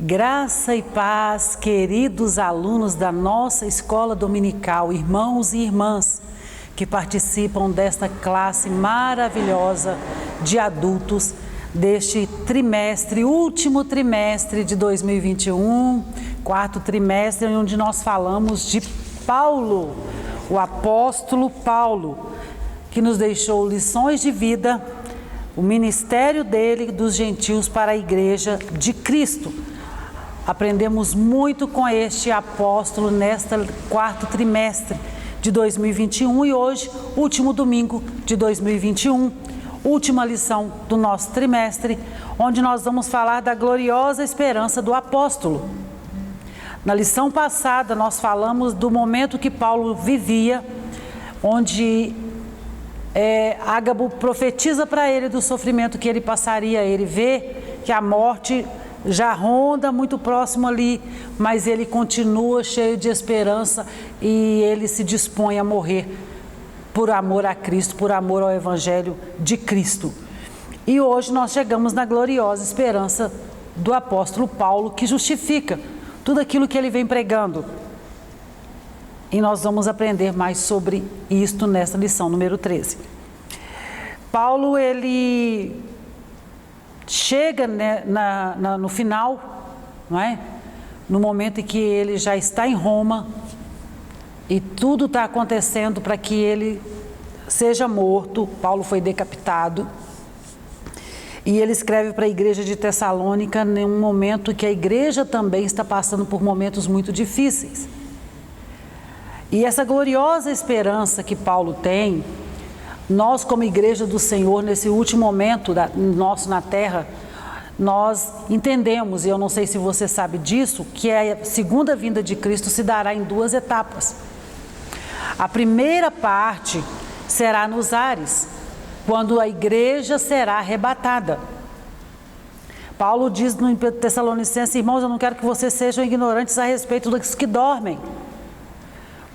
Graça e paz, queridos alunos da nossa escola dominical, irmãos e irmãs que participam desta classe maravilhosa de adultos deste trimestre, último trimestre de 2021, quarto trimestre, onde nós falamos de Paulo, o apóstolo Paulo, que nos deixou lições de vida, o ministério dele dos gentios para a igreja de Cristo. Aprendemos muito com este apóstolo nesta quarto trimestre de 2021 e hoje, último domingo de 2021, última lição do nosso trimestre, onde nós vamos falar da gloriosa esperança do apóstolo. Na lição passada, nós falamos do momento que Paulo vivia, onde Ágabo profetiza para ele do sofrimento que ele passaria. Ele vê que a morte já ronda muito próximo ali, mas ele continua cheio de esperança e ele se dispõe a morrer por amor a Cristo, por amor ao Evangelho de Cristo. E hoje nós chegamos na gloriosa esperança do apóstolo Paulo, que justifica tudo aquilo que ele vem pregando. E nós vamos aprender mais sobre isto nessa lição número 13. Paulo, ele chega, né, no final, não é? No momento em que ele já está em Roma e tudo está acontecendo para que ele seja morto. Paulo foi decapitado e ele escreve para a igreja de Tessalônica em um momento que a igreja também está passando por momentos muito difíceis. E essa gloriosa esperança que Paulo tem, nós como igreja do Senhor, nesse último momento nosso na terra, nós entendemos, e eu não sei se você sabe disso, que a segunda vinda de Cristo se dará em duas etapas. A primeira parte será nos ares, quando a igreja será arrebatada. Paulo diz no Tessalonicenses: irmãos, eu não quero que vocês sejam ignorantes a respeito dos que dormem.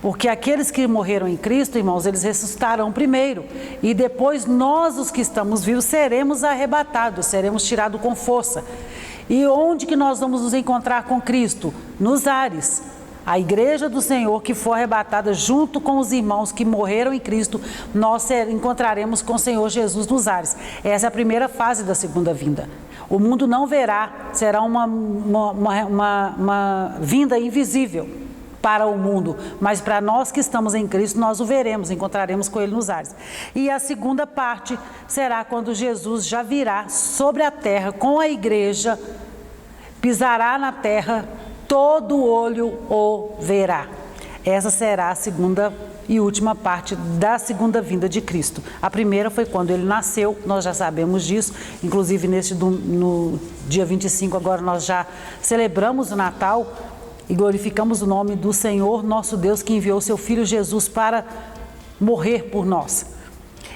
Porque aqueles que morreram em Cristo, irmãos, eles ressuscitarão primeiro. E depois nós, os que estamos vivos, seremos arrebatados, seremos tirados com força. E onde que nós vamos nos encontrar com Cristo? Nos ares. A igreja do Senhor que for arrebatada junto com os irmãos que morreram em Cristo, nós encontraremos com o Senhor Jesus nos ares. Essa é a primeira fase da segunda vinda. O mundo não verá, será uma vinda invisível para o mundo, mas para nós que estamos em Cristo, nós o veremos, encontraremos com Ele nos ares. E a segunda parte será quando Jesus já virá sobre a terra com a igreja, pisará na terra, todo olho o verá. Essa será a segunda e última parte da segunda vinda de Cristo. A primeira foi quando Ele nasceu, nós já sabemos disso, inclusive no dia 25 agora nós já celebramos o Natal, e glorificamos o nome do Senhor, nosso Deus, que enviou seu Filho Jesus para morrer por nós.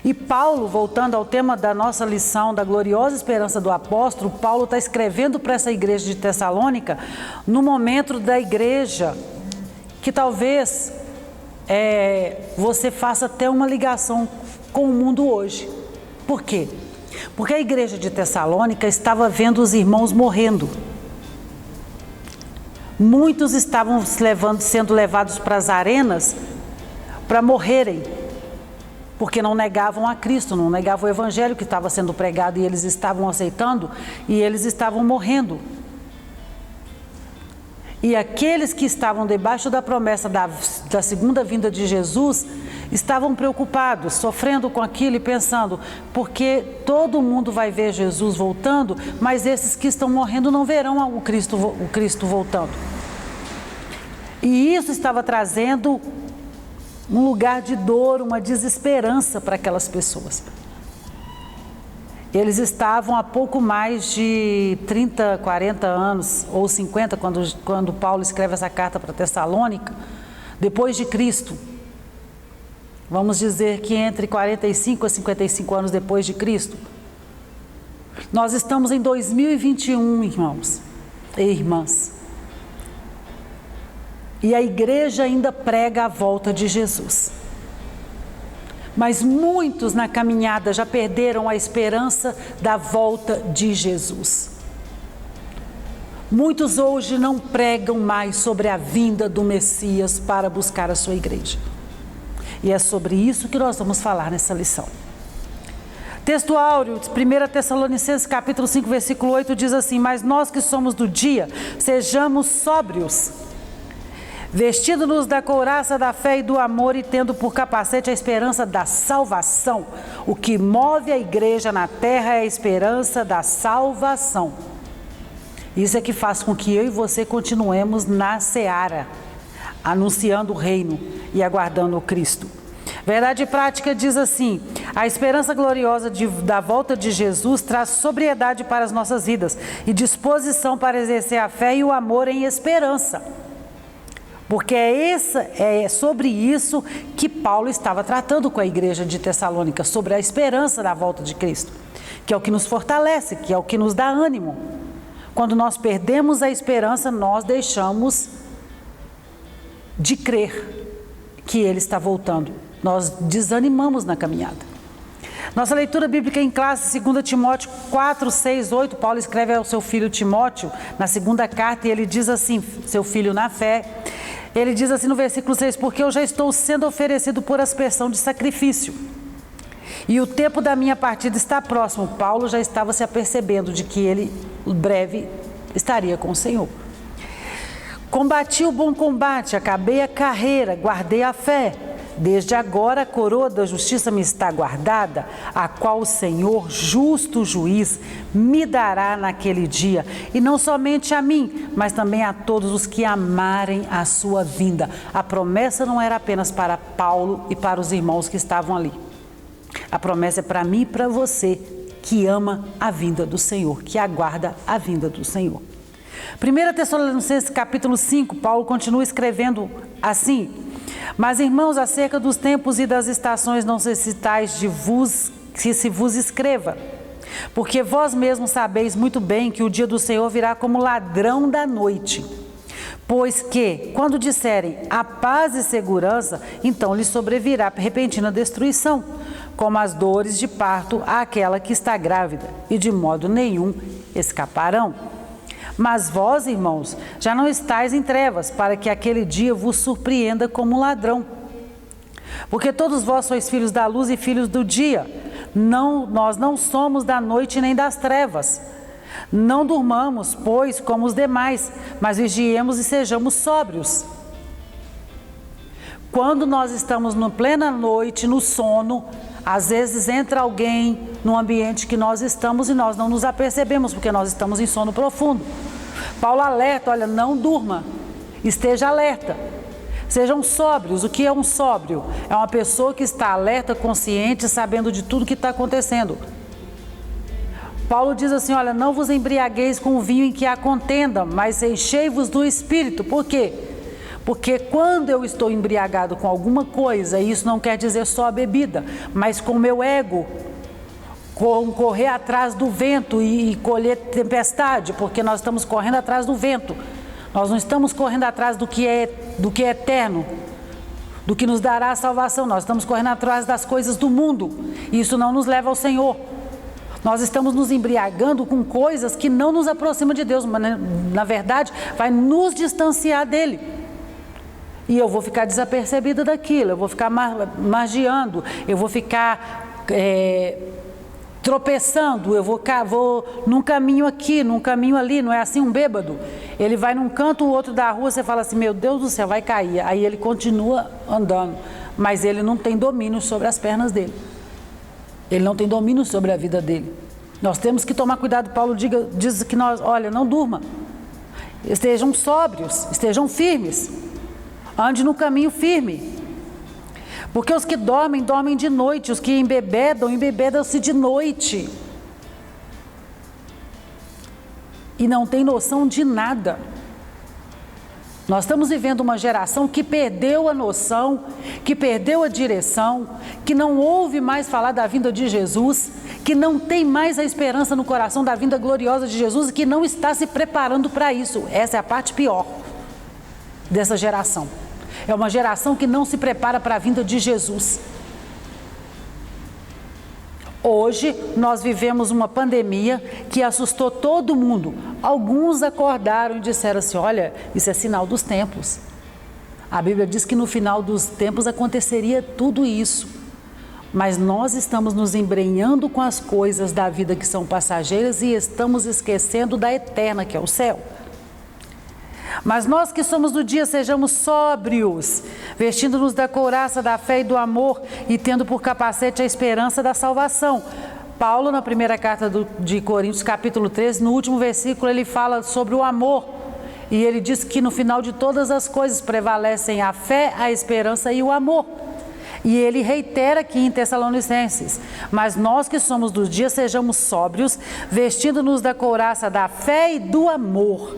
E Paulo, voltando ao tema da nossa lição, da gloriosa esperança do apóstolo, Paulo está escrevendo para essa igreja de Tessalônica, no momento da igreja, que talvez você faça até uma ligação com o mundo hoje. Por quê? Porque a igreja de Tessalônica estava vendo os irmãos morrendo. Muitos estavam sendo levados para as arenas para morrerem, porque não negavam a Cristo, não negavam o Evangelho que estava sendo pregado e eles estavam aceitando e eles estavam morrendo. E aqueles que estavam debaixo da promessa da segunda vinda de Jesus estavam preocupados, sofrendo com aquilo e pensando, porque todo mundo vai ver Jesus voltando, mas esses que estão morrendo não verão o Cristo voltando. E isso estava trazendo um lugar de dor, uma desesperança para aquelas pessoas. Eles estavam há pouco mais de 30, 40 anos, ou 50, quando Paulo escreve essa carta para Tessalônica, depois de Cristo. Vamos dizer que entre 45 a 55 anos depois de Cristo. Nós estamos em 2021, irmãos e irmãs. E a igreja ainda prega a volta de Jesus. Mas muitos na caminhada já perderam a esperança da volta de Jesus. Muitos hoje não pregam mais sobre a vinda do Messias para buscar a sua igreja. E é sobre isso que nós vamos falar nessa lição. Texto áureo, 1 Tessalonicenses capítulo 5, versículo 8, diz assim: mas nós que somos do dia, sejamos sóbrios, vestindo-nos da couraça da fé e do amor e tendo por capacete a esperança da salvação. O que move a igreja na terra é a esperança da salvação. Isso é que faz com que eu e você continuemos na seara, anunciando o reino e aguardando o Cristo. Verdade prática diz assim: a esperança gloriosa da volta de Jesus traz sobriedade para as nossas vidas e disposição para exercer a fé e o amor em esperança. Porque é sobre isso que Paulo estava tratando com a igreja de Tessalônica, sobre a esperança da volta de Cristo, que é o que nos fortalece, que é o que nos dá ânimo. Quando nós perdemos a esperança, nós deixamos de crer que Ele está voltando. Nós desanimamos na caminhada. Nossa leitura bíblica em classe, 2 Timóteo 4, 6, 8, Paulo escreve ao seu filho Timóteo, na segunda carta, e ele diz assim, seu filho na fé, ele diz assim no versículo 6, porque eu já estou sendo oferecido por aspersão de sacrifício, e o tempo da minha partida está próximo. Paulo já estava se apercebendo de que ele, breve, estaria com o Senhor. Combati o bom combate, acabei a carreira, guardei a fé. Desde agora a coroa da justiça me está guardada, a qual o Senhor, justo juiz, me dará naquele dia, e não somente a mim, mas também a todos os que amarem a sua vinda. A promessa não era apenas para Paulo e para os irmãos que estavam ali. A promessa é para mim e para você que ama a vinda do Senhor, que aguarda a vinda do Senhor. 1 Tessalonicenses capítulo 5, Paulo continua escrevendo assim: mas irmãos, acerca dos tempos e das estações não necessitais de que se vos escreva, porque vós mesmos sabeis muito bem que o dia do Senhor virá como ladrão da noite. Pois que, quando disserem a paz e segurança, então lhes sobrevirá repentina destruição, como as dores de parto àquela que está grávida, e de modo nenhum escaparão. Mas vós, irmãos, já não estáis em trevas, para que aquele dia vos surpreenda como ladrão. Porque todos vós sois filhos da luz e filhos do dia. Nós não somos da noite nem das trevas. Não durmamos, pois, como os demais, mas vigiemos e sejamos sóbrios. Quando nós estamos na plena noite, no sono, às vezes entra alguém no ambiente que nós estamos e nós não nos apercebemos, porque nós estamos em sono profundo. Paulo alerta, olha, não durma, esteja alerta, sejam sóbrios. O que é um sóbrio? É uma pessoa que está alerta, consciente, sabendo de tudo que está acontecendo. Paulo diz assim, olha, não vos embriagueis com o vinho em que há contenda, mas enchei-vos do Espírito. Por quê? Porque quando eu estou embriagado com alguma coisa, isso não quer dizer só a bebida, mas com o meu ego, com correr atrás do vento e colher tempestade, porque nós estamos correndo atrás do vento. Nós não estamos correndo atrás do que é eterno, do que nos dará a salvação. Nós estamos correndo atrás das coisas do mundo, e isso não nos leva ao Senhor. Nós estamos nos embriagando com coisas que não nos aproximam de Deus, mas na verdade vai nos distanciar dele. E eu vou ficar desapercebida daquilo, eu vou ficar margeando, eu vou ficar tropeçando, eu vou num caminho aqui, num caminho ali. Não é assim um bêbado? Ele vai num canto, o outro da rua, você fala assim, meu Deus do céu, vai cair. Aí ele continua andando, mas ele não tem domínio sobre as pernas dele. Ele não tem domínio sobre a vida dele. Nós temos que tomar cuidado. Paulo diz que nós, olha, não durma, estejam sóbrios, estejam firmes, ande no caminho firme. Porque os que dormem, dormem de noite, os que embebedam, embebedam-se de noite. E não tem noção de nada. Nós estamos vivendo uma geração que perdeu a noção, que perdeu a direção, que não ouve mais falar da vinda de Jesus, que não tem mais a esperança no coração da vinda gloriosa de Jesus e que não está se preparando para isso. Essa é a parte pior dessa geração. É uma geração que não se prepara para a vinda de Jesus. Hoje nós vivemos uma pandemia que assustou todo mundo. Alguns acordaram e disseram assim: olha, isso é sinal dos tempos. A Bíblia diz que no final dos tempos aconteceria tudo isso. Mas nós estamos nos embrenhando com as coisas da vida que são passageiras e estamos esquecendo da eterna, que é o céu. Mas nós que somos do dia, sejamos sóbrios, vestindo-nos da couraça da fé e do amor e tendo por capacete a esperança da salvação. Paulo, na primeira carta de Coríntios, capítulo 13, no último versículo, ele fala sobre o amor. E ele diz que no final de todas as coisas prevalecem a fé, a esperança e o amor. E ele reitera aqui em Tessalonicenses: mas nós que somos dos dias, sejamos sóbrios, vestindo-nos da couraça da fé e do amor.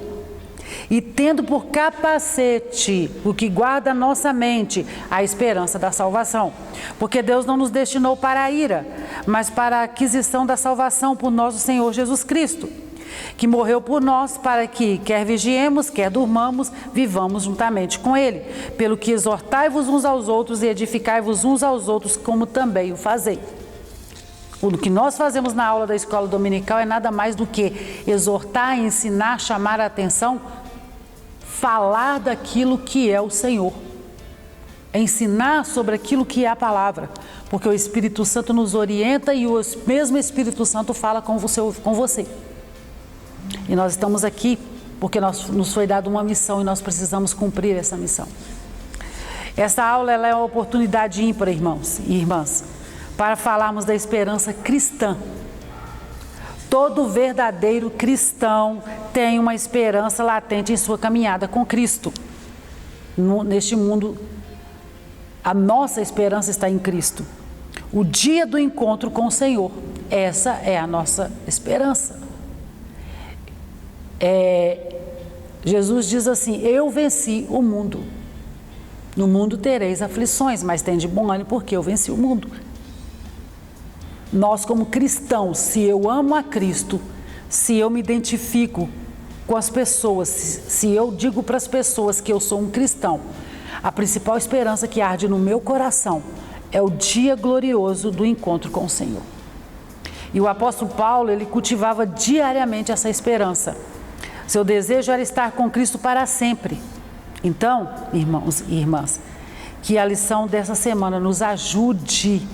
E tendo por capacete o que guarda a nossa mente, a esperança da salvação. Porque Deus não nos destinou para a ira, mas para a aquisição da salvação por nosso Senhor Jesus Cristo, que morreu por nós para que, quer vigiemos, quer durmamos, vivamos juntamente com Ele. Pelo que exortai-vos uns aos outros e edificai-vos uns aos outros, como também o fazei. O que nós fazemos na aula da escola dominical é nada mais do que exortar, ensinar, chamar a atenção, falar daquilo que é o Senhor, ensinar sobre aquilo que é a palavra, porque o Espírito Santo nos orienta e o mesmo Espírito Santo fala com você. E nós estamos aqui porque nos foi dada uma missão e nós precisamos cumprir essa missão. Essa aula ela é uma oportunidade ímpar, irmãos e irmãs, para falarmos da esperança cristã. Todo verdadeiro cristão tem uma esperança latente em sua caminhada com Cristo. Neste mundo, a nossa esperança está em Cristo. O dia do encontro com o Senhor, essa é a nossa esperança. Jesus diz assim: eu venci o mundo. No mundo tereis aflições, mas tende bom ânimo, porque eu venci o mundo. Nós como cristãos, se eu amo a Cristo, se eu me identifico com as pessoas, se eu digo para as pessoas que eu sou um cristão, a principal esperança que arde no meu coração é o dia glorioso do encontro com o Senhor. E o apóstolo Paulo, ele cultivava diariamente essa esperança. Seu desejo era estar com Cristo para sempre. Então, irmãos e irmãs, que a lição dessa semana nos ajude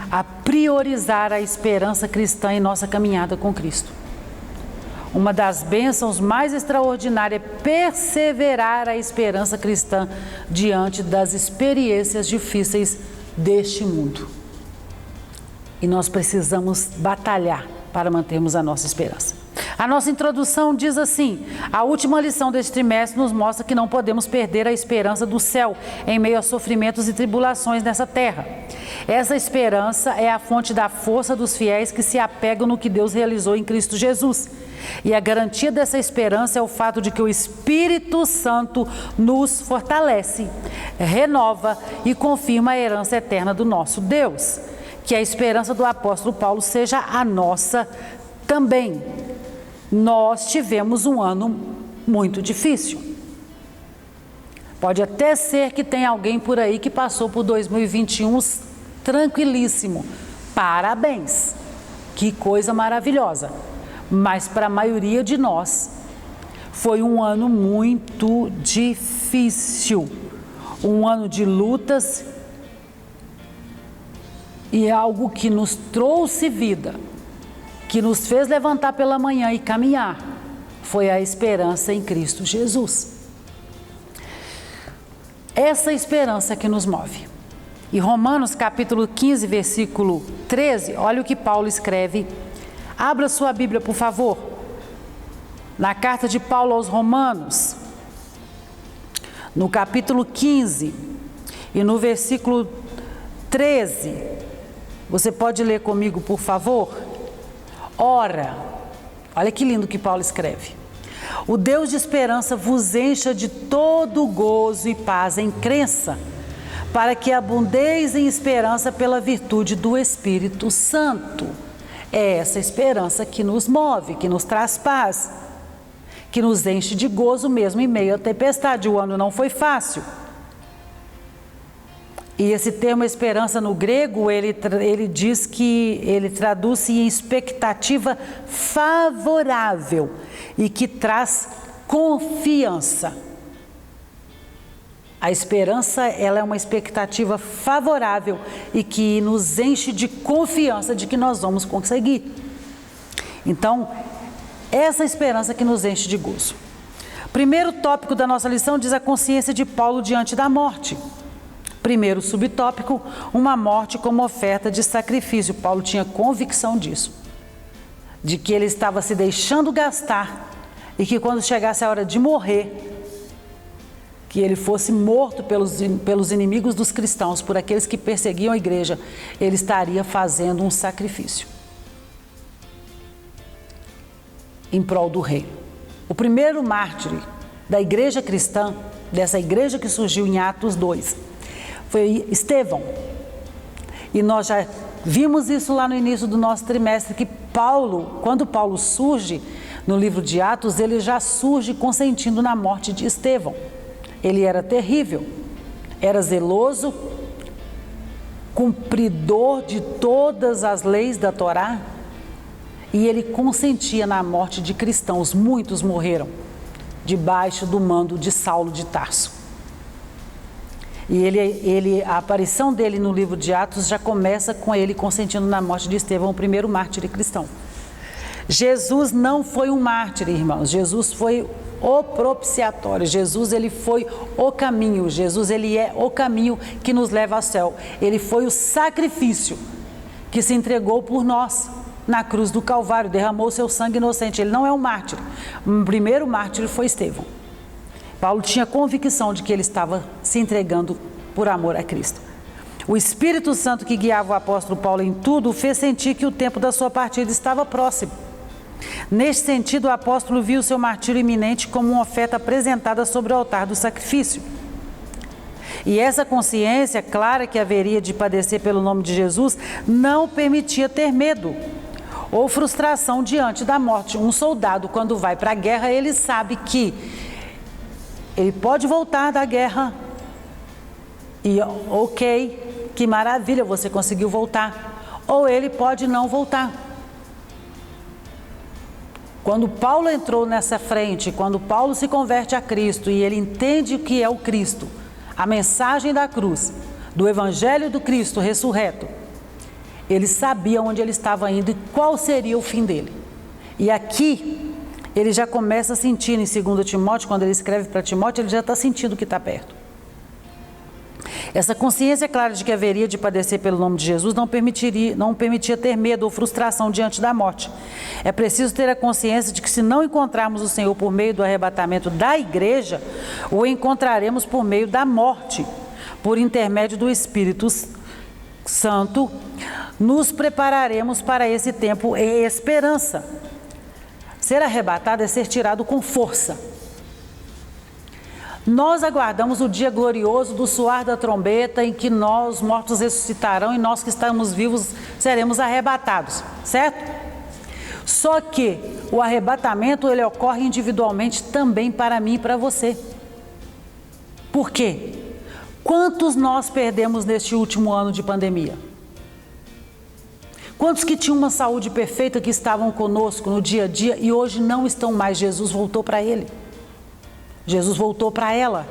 a priorizar a esperança cristã em nossa caminhada com Cristo. Uma das bênçãos mais extraordinárias é perseverar a esperança cristã diante das experiências difíceis deste mundo. E nós precisamos batalhar para mantermos a nossa esperança. A nossa introdução diz assim: a última lição deste trimestre nos mostra que não podemos perder a esperança do céu em meio a sofrimentos e tribulações nessa terra. Essa esperança é a fonte da força dos fiéis que se apegam no que Deus realizou em Cristo Jesus. E a garantia dessa esperança é o fato de que o Espírito Santo nos fortalece, renova e confirma a herança eterna do nosso Deus. Que a esperança do apóstolo Paulo seja a nossa também. Nós tivemos um ano muito difícil. Pode até ser que tenha alguém por aí que passou por 2021 tranquilíssimo. Parabéns! Que coisa maravilhosa! Mas para a maioria de nós foi um ano muito difícil. Um ano de lutas e algo que nos trouxe vida, que nos fez levantar pela manhã e caminhar, foi a esperança em Cristo Jesus. Essa esperança que nos move. E Romanos capítulo 15, versículo 13, olha o que Paulo escreve. Abra sua Bíblia, por favor. Na carta de Paulo aos Romanos, no capítulo 15 e no versículo 13. Você pode ler comigo, por favor? Ora, olha que lindo que Paulo escreve. O Deus de esperança vos encha de todo gozo e paz em crença, para que abundeis em esperança pela virtude do Espírito Santo. É essa esperança que nos move, que nos traz paz, que nos enche de gozo mesmo em meio à tempestade. O ano não foi fácil. E esse termo esperança no grego, ele diz que ele traduz-se em expectativa favorável e que traz confiança. A esperança, ela é uma expectativa favorável e que nos enche de confiança de que nós vamos conseguir. Então, essa esperança que nos enche de gozo. Primeiro tópico da nossa lição diz a consciência de Paulo diante da morte. Primeiro subtópico, uma morte como oferta de sacrifício. Paulo tinha convicção disso, de que ele estava se deixando gastar e que quando chegasse a hora de morrer, que ele fosse morto pelos inimigos dos cristãos, por aqueles que perseguiam a igreja, ele estaria fazendo um sacrifício em prol do reino. O primeiro mártir da igreja cristã, dessa igreja que surgiu em Atos 2, foi Estevão. E nós já vimos isso lá no início do nosso trimestre, que Paulo, quando Paulo surge no livro de Atos, ele já surge consentindo na morte de Estevão. Ele era terrível, era zeloso, cumpridor de todas as leis da Torá, e ele consentia na morte de cristãos. Muitos morreram debaixo do mando de Saulo de Tarso. E a aparição dele no livro de Atos já começa com ele consentindo na morte de Estevão, o primeiro mártir cristão. Jesus não foi um mártir, irmãos. Jesus foi o propiciatório. Jesus, ele foi o caminho. Jesus, ele é o caminho que nos leva ao céu. Ele foi o sacrifício que se entregou por nós na cruz do Calvário, derramou seu sangue inocente. Ele não é um mártir. O primeiro mártir foi Estevão. Paulo tinha convicção de que ele estava se entregando por amor a Cristo. O Espírito Santo que guiava o apóstolo Paulo em tudo fez sentir que o tempo da sua partida estava próximo. Neste sentido, o apóstolo viu seu martírio iminente como uma oferta apresentada sobre o altar do sacrifício. E essa consciência clara que haveria de padecer pelo nome de Jesus não permitia ter medo ou frustração diante da morte. Um soldado, quando vai para a guerra, ele sabe que ele pode voltar da guerra e ok, que maravilha, você conseguiu voltar. Ou ele pode não voltar. Quando Paulo entrou nessa frente, quando Paulo se converte a Cristo e ele entende o que é o Cristo, a mensagem da cruz, do Evangelho do Cristo ressurreto, ele sabia onde ele estava indo e qual seria o fim dele. E aqui ele já começa a sentir, em 2 Timóteo, quando ele escreve para Timóteo, ele já está sentindo que está perto. Essa consciência clara de que haveria de padecer pelo nome de Jesus não permitia ter medo ou frustração diante da morte. É preciso ter a consciência de que se não encontrarmos o Senhor por meio do arrebatamento da igreja, o encontraremos por meio da morte, por intermédio do Espírito Santo, nos prepararemos para esse tempo em esperança. Ser arrebatado é ser tirado com força. Nós aguardamos o dia glorioso do soar da trombeta em que nós, mortos, ressuscitarão e nós que estamos vivos seremos arrebatados, certo? Só que o arrebatamento ele ocorre individualmente também para mim e para você. Por quê? Quantos nós perdemos neste último ano de pandemia? Quantos que tinham uma saúde perfeita, que estavam conosco no dia a dia e hoje não estão mais? Jesus voltou para ele. Jesus voltou para ela.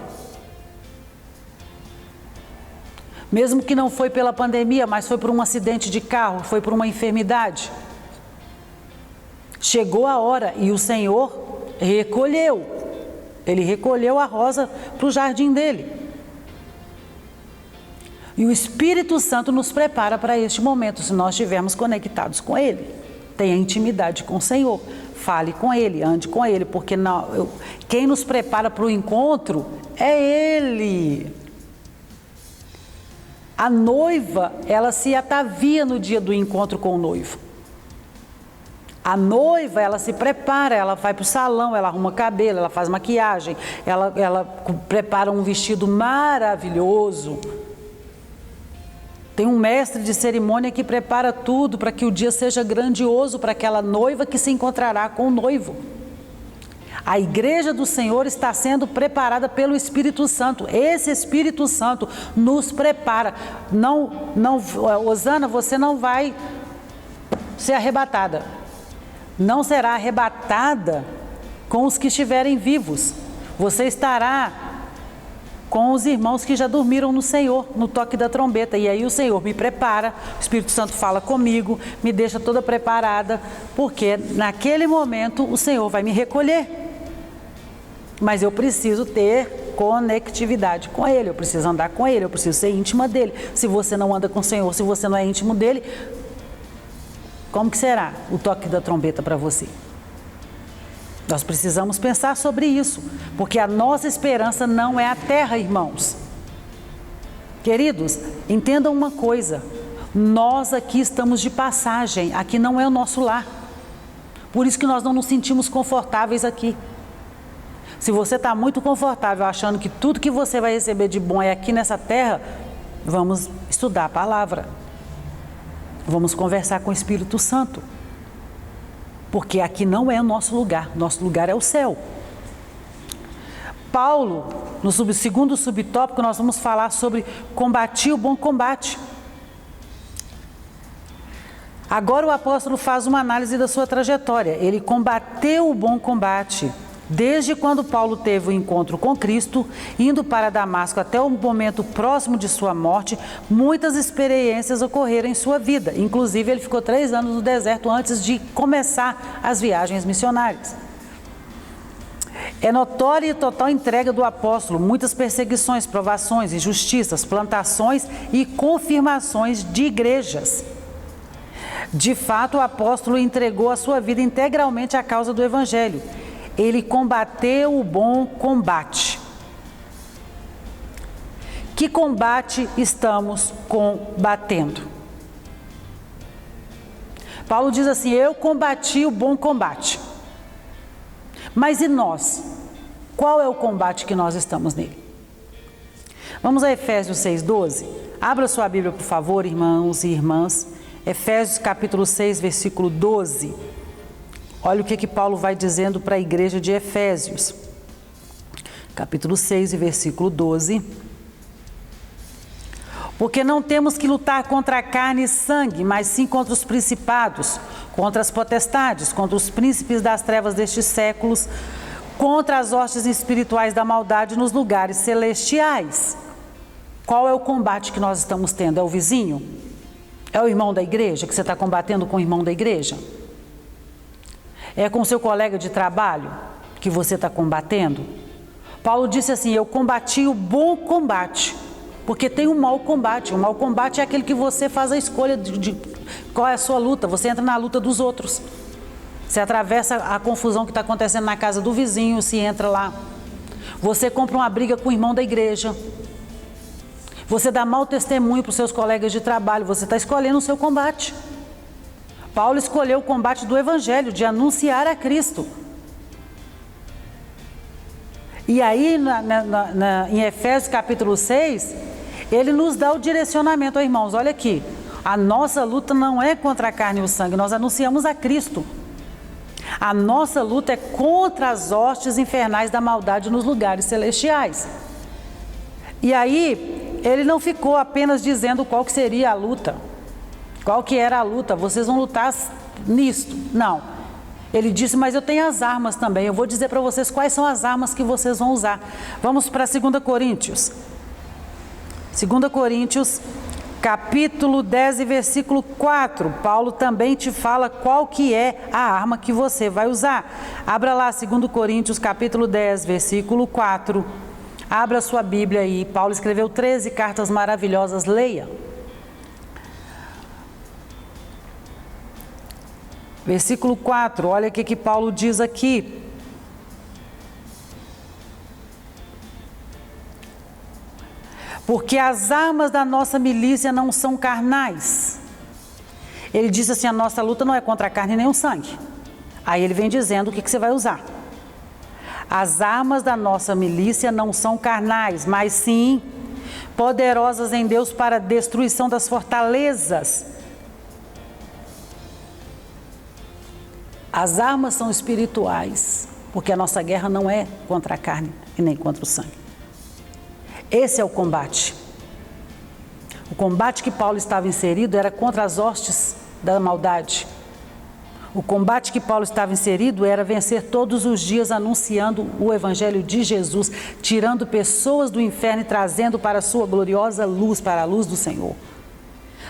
Mesmo que não foi pela pandemia, mas foi por um acidente de carro, foi por uma enfermidade. Chegou a hora e o Senhor recolheu. Ele recolheu a rosa para o jardim dele. E o Espírito Santo nos prepara para este momento, se nós estivermos conectados com Ele. Tenha intimidade com o Senhor, fale com Ele, ande com Ele, porque quem nos prepara para o encontro é Ele. A noiva, ela se atavia no dia do encontro com o noivo. A noiva, ela se prepara, ela vai para o salão, ela arruma cabelo, ela faz maquiagem, ela prepara um vestido maravilhoso. Tem um mestre de cerimônia que prepara tudo para que o dia seja grandioso para aquela noiva que se encontrará com o noivo. A igreja do Senhor está sendo preparada pelo Espírito Santo. Esse Espírito Santo nos prepara. Osana, você não vai ser arrebatada. Não será arrebatada com os que estiverem vivos. Você estará com os irmãos que já dormiram no Senhor, no toque da trombeta. E aí o Senhor me prepara, o Espírito Santo fala comigo, me deixa toda preparada, porque naquele momento o Senhor vai me recolher. Mas eu preciso ter conectividade com Ele, eu preciso andar com Ele, eu preciso ser íntima dEle. Se você não anda com o Senhor, se você não é íntimo dEle, como que será o toque da trombeta para você? Nós precisamos pensar sobre isso, porque a nossa esperança não é a terra, irmãos. Queridos, entendam uma coisa, nós aqui estamos de passagem, aqui não é o nosso lar. Por isso que nós não nos sentimos confortáveis aqui. Se você está muito confortável achando que tudo que você vai receber de bom é aqui nessa terra, vamos estudar a palavra. Vamos conversar com o Espírito Santo. Porque aqui não é o nosso lugar é o céu. Paulo, no segundo subtópico, nós vamos falar sobre combater o bom combate. Agora o apóstolo faz uma análise da sua trajetória. Ele combateu o bom combate. Desde quando Paulo teve o encontro com Cristo, indo para Damasco até o momento próximo de sua morte, muitas experiências ocorreram em sua vida. Inclusive, ele ficou 3 anos no deserto antes de começar as viagens missionárias. É notória e total entrega do apóstolo, muitas perseguições, provações, injustiças, plantações e confirmações de igrejas. De fato, o apóstolo entregou a sua vida integralmente à causa do Evangelho. Ele combateu o bom combate. Que combate estamos combatendo? Paulo diz assim: eu combati o bom combate. Mas e nós? Qual é o combate que nós estamos nele? Vamos a Efésios 6:12. Abra sua Bíblia, por favor, irmãos e irmãs. Efésios capítulo 6, versículo 12. Olha o que Paulo vai dizendo para a igreja de Efésios. Capítulo 6 e versículo 12. Porque não temos que lutar contra a carne e sangue, mas sim contra os principados, contra as potestades, contra os príncipes das trevas destes séculos, contra as hostes espirituais da maldade nos lugares celestiais. Qual é o combate que nós estamos tendo? É o vizinho? É o irmão da igreja, que você está combatendo com o irmão da igreja? É com o seu colega de trabalho que você está combatendo? Paulo disse assim: eu combati o bom combate. Porque tem um mau combate. O mau combate é aquele que você faz a escolha de qual é a sua luta. Você entra na luta dos outros. Você atravessa a confusão que está acontecendo na casa do vizinho, se entra lá. Você compra uma briga com o irmão da igreja. Você dá mau testemunho para os seus colegas de trabalho. Você está escolhendo o seu combate. Paulo escolheu o combate do Evangelho, de anunciar a Cristo. E aí, em Efésios capítulo 6, ele nos dá o direcionamento, irmãos. Olha aqui, a nossa luta não é contra a carne e o sangue, nós anunciamos a Cristo. A nossa luta é contra as hostes infernais da maldade nos lugares celestiais. E aí, ele não ficou apenas dizendo qual que seria a luta. Qual que era a luta? Vocês vão lutar nisto. Não. Ele disse, mas eu tenho as armas também. Eu vou dizer para vocês quais são as armas que vocês vão usar. Vamos para 2 Coríntios. 2 Coríntios, capítulo 10 e versículo 4. Paulo também te fala qual que é a arma que você vai usar. Abra lá 2 Coríntios, capítulo 10, versículo 4. Abra sua Bíblia aí. Paulo escreveu 13 cartas maravilhosas. Leia. Versículo 4, olha o que Paulo diz aqui. Porque as armas da nossa milícia não são carnais. Ele diz assim, a nossa luta não é contra a carne nem o sangue. Aí ele vem dizendo o que você vai usar. As armas da nossa milícia não são carnais, mas sim poderosas em Deus para a destruição das fortalezas. As armas são espirituais, porque a nossa guerra não é contra a carne e nem contra o sangue. Esse é o combate. O combate que Paulo estava inserido era contra as hostes da maldade. O combate que Paulo estava inserido era vencer todos os dias anunciando o Evangelho de Jesus, tirando pessoas do inferno e trazendo para a sua gloriosa luz, para a luz do Senhor.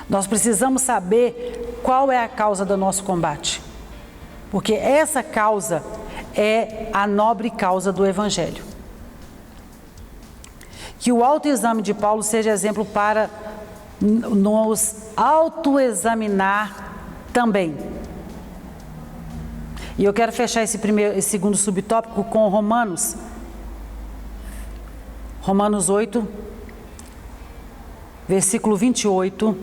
Nós precisamos saber qual é a causa do nosso combate, porque essa causa é a nobre causa do Evangelho. Que o autoexame de Paulo seja exemplo para nos autoexaminar também. E eu quero fechar esse segundo subtópico com Romanos 8, versículo 28.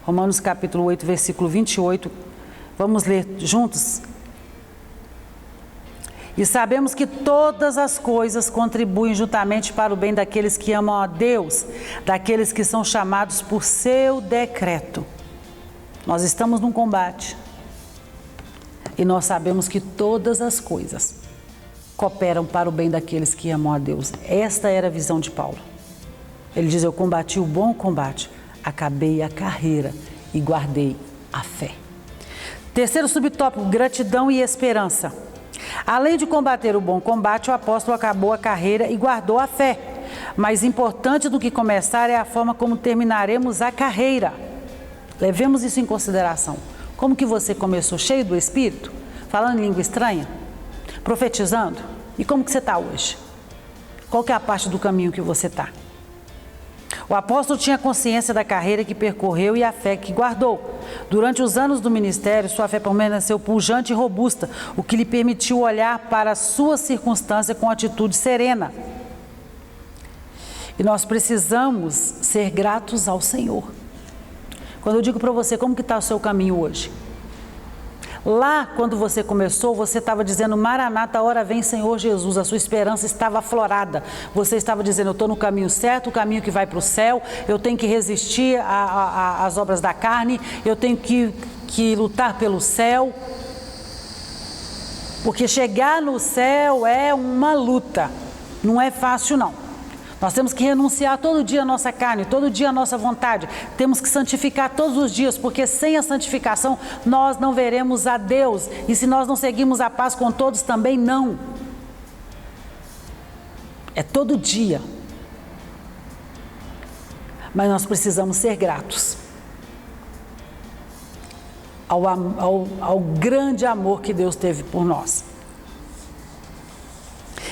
Romanos capítulo 8, versículo 28. Vamos ler juntos? E sabemos que todas as coisas contribuem juntamente para o bem daqueles que amam a Deus, daqueles que são chamados por seu decreto. Nós estamos num combate. E nós sabemos que todas as coisas cooperam para o bem daqueles que amam a Deus. Esta era a visão de Paulo. Ele diz: eu combati o bom combate, acabei a carreira e guardei a fé. Terceiro subtópico, gratidão e esperança. Além de combater o bom combate, o apóstolo acabou a carreira e guardou a fé. Mais importante do que começar é a forma como terminaremos a carreira. Levemos isso em consideração. Como que você começou? Cheio do Espírito? Falando em língua estranha? Profetizando? E como que você está hoje? Qual que é a parte do caminho que você está? O apóstolo tinha consciência da carreira que percorreu e a fé que guardou. Durante os anos do ministério, sua fé permaneceu pujante e robusta, o que lhe permitiu olhar para a sua circunstância com atitude serena. E nós precisamos ser gratos ao Senhor. Quando eu digo para você, como que está o seu caminho hoje? Lá, quando você começou, você estava dizendo: Maranata, hora vem, Senhor Jesus. A sua esperança estava aflorada. Você estava dizendo: eu estou no caminho certo, o caminho que vai para o céu. Eu tenho que resistir às obras da carne. Eu tenho que lutar pelo céu. Porque chegar no céu é uma luta. Não é fácil, não. Nós temos que renunciar todo dia à nossa carne, todo dia à nossa vontade. Temos que santificar todos os dias, porque sem a santificação nós não veremos a Deus. E se nós não seguimos a paz com todos, também não. É todo dia. Mas nós precisamos ser gratos ao grande amor que Deus teve por nós.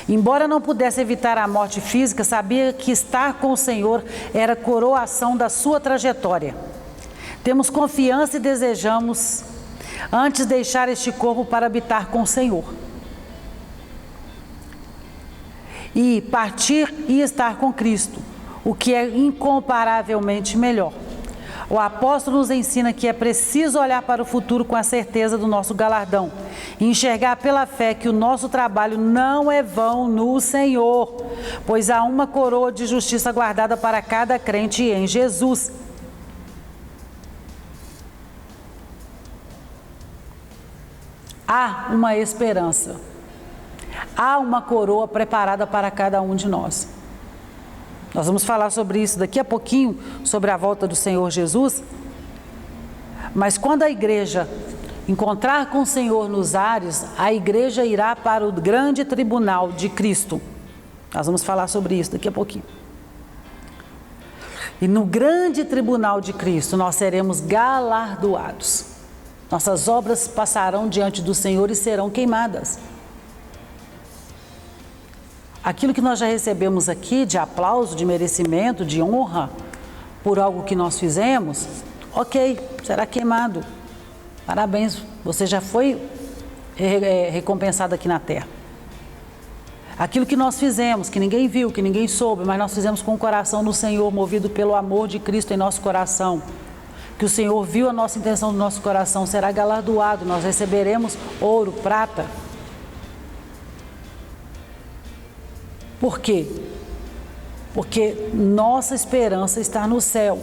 Embora não pudesse evitar a morte física, sabia que estar com o Senhor era a coroação da sua trajetória. Temos confiança e desejamos antes deixar este corpo para habitar com o Senhor. E partir e estar com Cristo, o que é incomparavelmente melhor. O apóstolo nos ensina que é preciso olhar para o futuro com a certeza do nosso galardão e enxergar pela fé que o nosso trabalho não é vão no Senhor, pois há uma coroa de justiça guardada para cada crente em Jesus. Há uma esperança, há uma coroa preparada para cada um de nós. Nós vamos falar sobre isso daqui a pouquinho, sobre a volta do Senhor Jesus. Mas quando a igreja encontrar com o Senhor nos ares, a igreja irá para o grande tribunal de Cristo. Nós vamos falar sobre isso daqui a pouquinho. E no grande tribunal de Cristo nós seremos galardoados. Nossas obras passarão diante do Senhor e serão queimadas. Aquilo que nós já recebemos aqui de aplauso, de merecimento, de honra por algo que nós fizemos, ok, será queimado. Parabéns, você já foi recompensado aqui na terra. Aquilo que nós fizemos, que ninguém viu, que ninguém soube, mas nós fizemos com o coração no Senhor, movido pelo amor de Cristo em nosso coração. Que o Senhor viu a nossa intenção do nosso coração, será galardoado, nós receberemos ouro, prata. Por quê? Porque nossa esperança está no céu,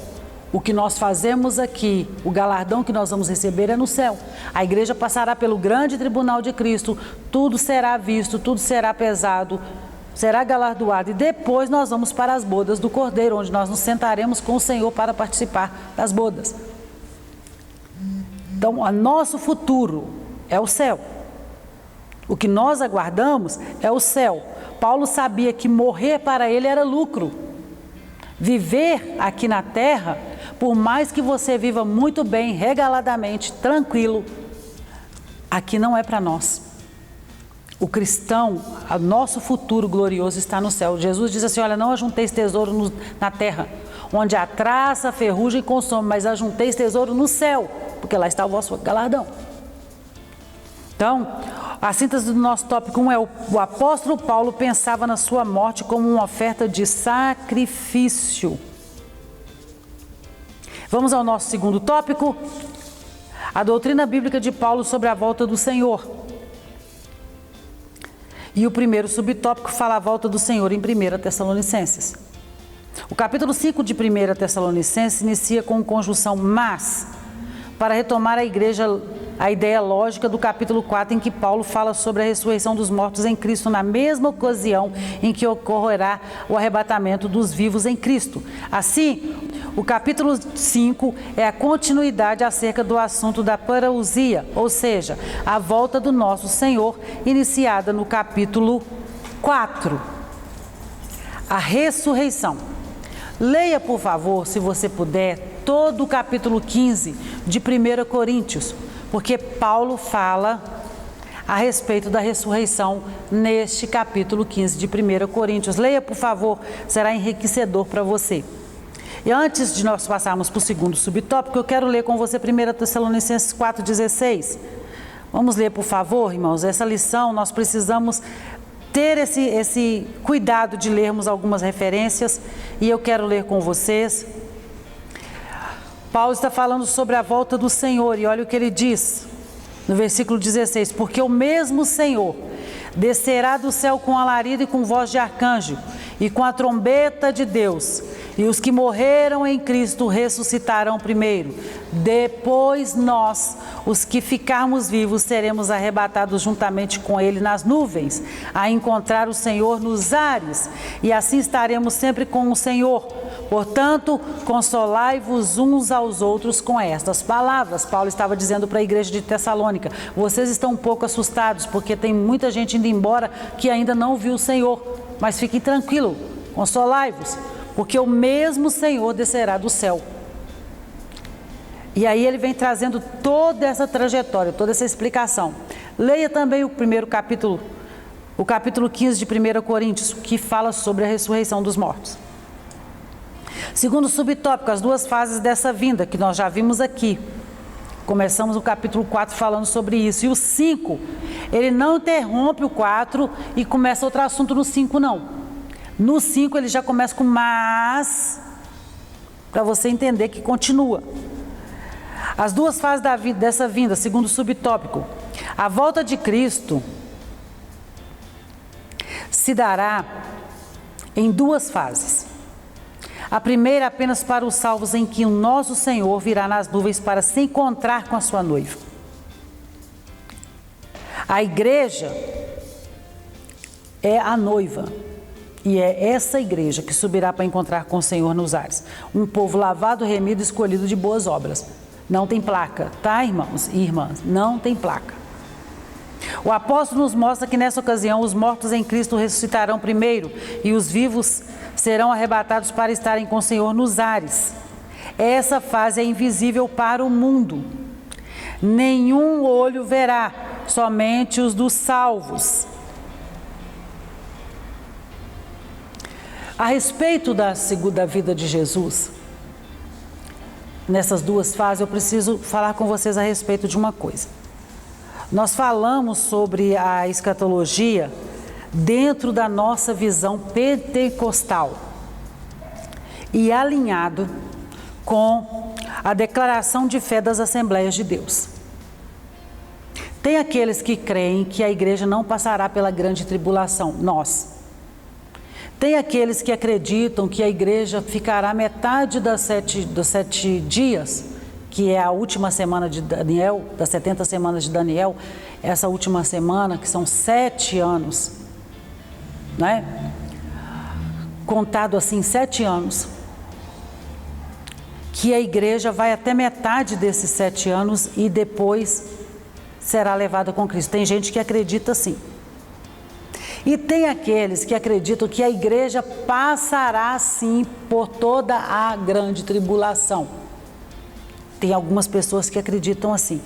O que nós fazemos aqui, o galardão que nós vamos receber é no céu. A igreja passará pelo grande tribunal de Cristo, tudo será visto, tudo será pesado, será galardoado e depois nós vamos para as bodas do Cordeiro, onde nós nos sentaremos com o Senhor para participar das bodas. Então, o nosso futuro é o céu. O que nós aguardamos é o céu. Paulo sabia que morrer para ele era lucro. Viver aqui na terra, por mais que você viva muito bem, regaladamente, tranquilo, aqui não é para nós. O cristão, o nosso futuro glorioso está no céu. Jesus diz assim, olha, não ajunteis tesouro na terra, onde a traça, a ferrugem consome, mas ajunteis tesouro no céu, porque lá está o vosso galardão. Então, a síntese do nosso tópico 1 é o apóstolo Paulo pensava na sua morte como uma oferta de sacrifício. Vamos ao nosso segundo tópico, a doutrina bíblica de Paulo sobre a volta do Senhor. E o primeiro subtópico fala a volta do Senhor em 1 Tessalonicenses. O capítulo 5 de 1 Tessalonicenses inicia com conjunção mas, para retomar a igreja, a ideia lógica do capítulo 4, em que Paulo fala sobre a ressurreição dos mortos em Cristo, na mesma ocasião em que ocorrerá o arrebatamento dos vivos em Cristo. Assim, o capítulo 5 é a continuidade acerca do assunto da parousia, ou seja, a volta do nosso Senhor, iniciada no capítulo 4. A ressurreição. Leia, por favor, se você puder, todo o capítulo 15 de 1 Coríntios, porque Paulo fala a respeito da ressurreição neste capítulo 15 de 1 Coríntios. Leia, por favor, será enriquecedor para você. E antes de nós passarmos para o segundo subtópico, eu quero ler com você 1 Tessalonicenses 4,16. Vamos ler, por favor, irmãos. Essa lição nós precisamos ter esse cuidado de lermos algumas referências e eu quero ler com vocês. Paulo está falando sobre a volta do Senhor e olha o que ele diz no versículo 16: porque o mesmo Senhor descerá do céu com alarido e com voz de arcanjo e com a trombeta de Deus, e os que morreram em Cristo ressuscitarão primeiro. Depois nós, os que ficarmos vivos, seremos arrebatados juntamente com Ele nas nuvens, a encontrar o Senhor nos ares, e assim estaremos sempre com o Senhor. Portanto, consolai-vos uns aos outros com estas palavras. Paulo estava dizendo para a igreja de Tessalônica: vocês estão um pouco assustados, porque tem muita gente indo embora que ainda não viu o Senhor. Mas fiquem tranquilos, consolai-vos, porque o mesmo Senhor descerá do céu. E aí ele vem trazendo toda essa trajetória, toda essa explicação. Leia também o primeiro capítulo, o capítulo 15 de 1 Coríntios, que fala sobre a ressurreição dos mortos. Segundo subtópico, as duas fases dessa vinda, que nós já vimos aqui. Começamos o capítulo 4 falando sobre isso. E o 5, ele não interrompe o 4 e começa outro assunto no 5, não. No 5 ele já começa com mas, para você entender que continua. As duas fases dessa vinda, segundo o subtópico. A volta de Cristo se dará em duas fases. A primeira apenas para os salvos, em que o nosso Senhor virá nas nuvens para se encontrar com a sua noiva. A igreja é a noiva. E é essa igreja que subirá para encontrar com o Senhor nos ares. Um povo lavado, remido, escolhido de boas obras. Não tem placa, tá, irmãos e irmãs? Não tem placa. O apóstolo nos mostra que nessa ocasião os mortos em Cristo ressuscitarão primeiro e os vivos serão arrebatados para estarem com o Senhor nos ares. Essa fase é invisível para o mundo. Nenhum olho verá, somente os dos salvos. A respeito da segunda vida de Jesus, nessas duas fases, eu preciso falar com vocês a respeito de uma coisa. Nós falamos sobre a escatologia dentro da nossa visão pentecostal e alinhado com a declaração de fé das Assembleias de Deus. Tem aqueles que creem que a igreja não passará pela grande tribulação, nós. Tem aqueles que acreditam que a igreja ficará metade dos 7 dias, que é a última semana de Daniel, das 70 semanas de Daniel, essa última semana, que são 7 anos, né? Contado assim, 7 anos, que a igreja vai até metade desses 7 anos e depois será levada com Cristo. Tem gente que acredita assim. E tem aqueles que acreditam que a igreja passará sim por toda a grande tribulação. Tem algumas pessoas que acreditam assim.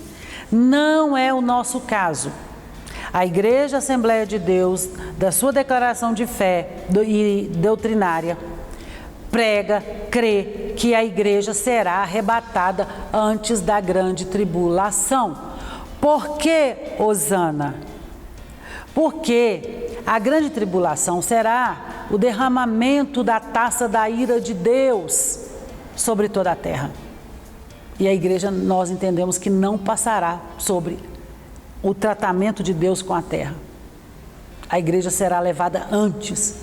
Não é o nosso caso. A Igreja Assembleia de Deus, da sua declaração de fé e doutrinária, prega, crê que a igreja será arrebatada antes da grande tribulação. Por que, Osana? Porque a grande tribulação será o derramamento da taça da ira de Deus sobre toda a terra. E a igreja, nós entendemos que não passará sobre o tratamento de Deus com a terra. A igreja será levada antes